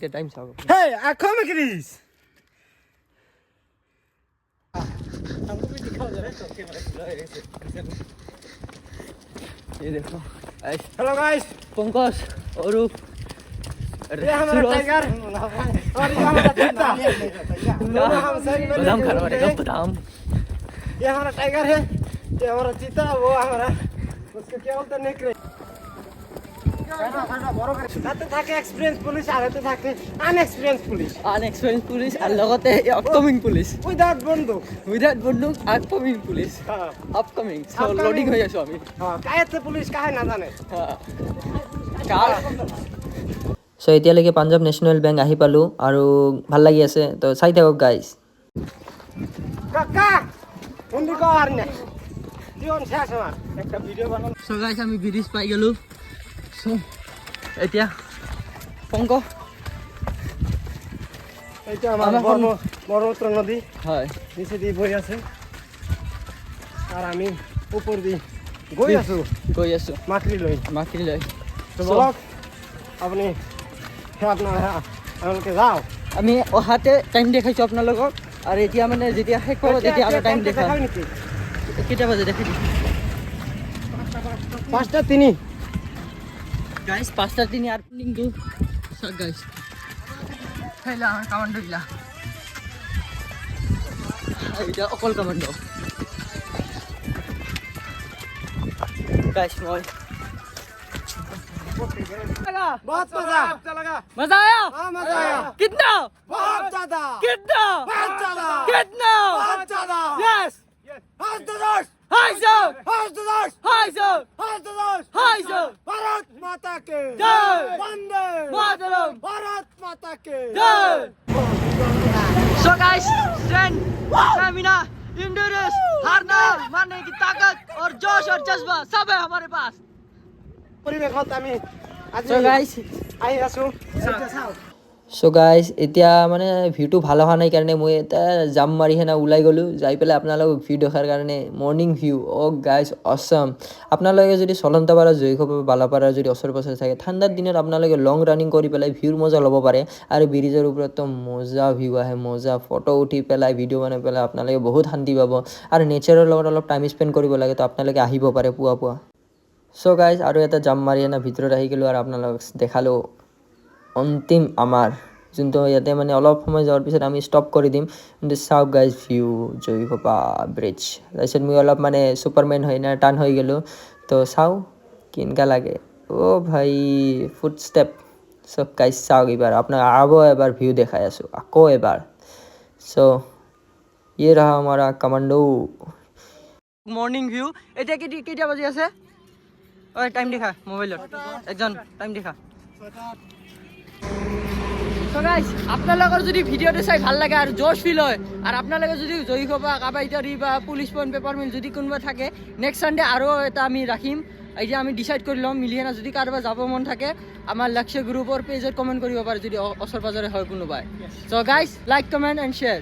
के time साहब हे आंखों में ग्रीस हमको भी दिखाओ जरा ये देखो हेलो गाइस पंकज और ये हमारा टाइगर और ये हमारा चीता दोनों हम सही में बादाम खा रहे हैं बादाम ये हमारा टाइगर है ये हमारा चीता वो हमारा उसको क्या बोलते हैं नेकरे তাতে থাকে এক্সপেরিয়েন্স পুলিশ আর এতে থাকে আনএক্সপেরিয়েন্স পুলিশ পুলিশ আর লগতে আপকামিং পুলিশ উইদাউট বন্দুক upcoming police upcoming so loading হৈ আছো আমি কায়েতে পুলিশ কাহে না জানে কাৰ সো এতিয়ালৈকে পাঞ্জাৱ নেশ্যনেল বেংক আহি পালোঁ আৰু ভাল লাগি আছে তো চাই থাকক গাইজ কাকা বন্ধু কর না জীবন শেষ আমার একটা ভিডিও বানানো সো গাইজ আমি ব্ৰিজ পাই গ'লোঁ সো এতিয়া পংক এইটা আমার ব্রহ্মপুত্র নদী হয় নিচে দিয়ে বই আছে আর আমি উপর দিয়ে গই আছো মাকড়ি লই তো বলক আপনি আপনারা আমাকে যাও আমি অহাতে টাইম দেখাইছো আপোনালোকক আৰু এতিয়া মানে যেতিয়া শেষ হ'ব তেতিয়া আৰু টাইম দেখাম কেইটা বাজে দেখাই দিম 5:03 গাইস 5:03 আর নিংদু সব গাইস খাইলা কামান্ডো গিলা এইটা অকল কামান্ডো গাইস মই बहुत मजा लगा मजा आया हाँ मजा आया कितना बहुत ज्यादा कितना बहुत ज्यादा कितना बहुत ज्यादा यस हाथ दो दोस्त हाय सर हाथ दो दोस्त हाय सर हाथ दो दोस्त हाय सर भारत माता के जय वंदे मातरम भारत माता के जय so guys strength stamina endurance हारना मारने की ताकत और जोश और जज्बा सब है हमारे पास परिवेशत আমি আজি সো গাইস আহি আছো চাও সো গাইজ এতিয়া মানে ভিউটো ভাল অহা নাই কাৰণে মই এটা জাম মাৰি হেনা ওলাই গ'লোঁ যাই পেলাই আপোনালোকক ভিউ দেখাৰ কাৰণে মৰ্ণিং ভিউ গাইজ অছম আপোনালোকে যদি চলন্তাপাৰা জয়সাগৰ বালাপাৰা যদি ওচৰে পাছৰে থাকে ঠাণ্ডাৰ দিনত আপোনালোকে লং ৰানিং কৰি পেলাই ভিউৰ মজা ল'ব পাৰে আৰু ব্ৰিজৰ ওপৰততো মজা ভিউ আহে মজা ফটো উঠি পেলাই ভিডিঅ' বনাই পেলাই আপোনালোকে বহুত শান্তি পাব আৰু নেচাৰৰ লগত অলপ টাইম স্পেণ্ড কৰিব লাগে তো আপোনালোকে আহিব পাৰে পুৱা সো গাইজ আৰু এটা জাম মাৰি হেনা ভিতৰত আহি গ'লোঁ আৰু আপোনালোকক দেখালোঁ অন্তিম আমাৰ যোনটো ইয়াতে মানে অলপ সময় যোৱাৰ পিছত আমি ষ্টপ কৰি দিম কিন্তু চাওক গাইজ ভিউ জয়সাগৰ ব্ৰিজ তাৰপিছত মই অলপ মানে ছুপাৰমেন হৈ না টান হৈ গ'লোঁ তো চাওঁ কেনেকুৱা লাগে অ' ভাই ফুট ষ্টেপ চব গাইজ চাওক এইবাৰ আপোনাক আৰু এবাৰ ভিউ দেখাই আছোঁ আকৌ এবাৰ চ' ইয়ে ৰহা আমাৰা কামাণ্ডো মৰ্ণিং ভিউ এতিয়া কেইটা বাজি আছে ঐ টাইম দেখা মোবাইলত একজন টাইম দেখা তো গাইস আপোনালোকৰ যদি ভিডিঅ'টো চাই ভাল লাগে আৰু জোশ ফিল হয় আৰু আপোনালোকে যদি জয়সাগৰ বা কাবাইতাৰী বা পুলিচ পইণ্ট পেপাৰ মিল যদি কোনোবা থাকে নেক্সট ছানডে আৰু এটা আমি ৰাখিম এতিয়া আমি ডিচাইড কৰি ল'ম মিলিহেনা যদি কাৰোবাৰ যাব মন থাকে আমাৰ লক্ষ্য গ্ৰুপৰ পেজত কমেণ্ট কৰিব পাৰে যদি ওচৰ পাজৰে হয় কোনোবাই so' guys like comment and share